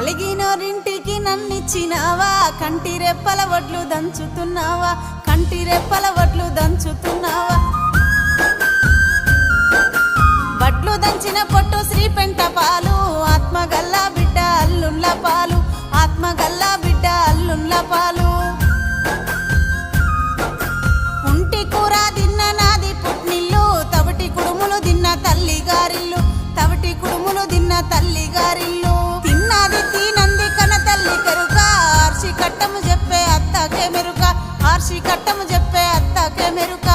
అలిగినోరింటికి నన్నిచ్చినావా, కంటి రెప్పల వడ్లు దంచుతున్నావా, కంటి రెప్పల వడ్లు దంచుతున్నావా. వడ్లు దంచిన పొట్టు శ్రీ పెంట పాలు, ఆత్మగల్లా బిడ్డ అల్లుళ్ళ పాలు, ఆత్మగల్లా బిడ్డ అల్లుళ్ళ పాలు. ఉంటి కూర తిన్న నాది పుట్నిల్లు, తవిటి కుడుములు తిన్న తల్లి గారిల్లు, తవిటి కుడుములు తిన్న తల్లి గారిల్లు. తిన్నది తినంది కన తల్లి కెరుక, ఆర్షి కట్టము చెప్పే అత్తకే మెరుక, ఆర్షి కట్టము చెప్పే అత్తకే మెరుక.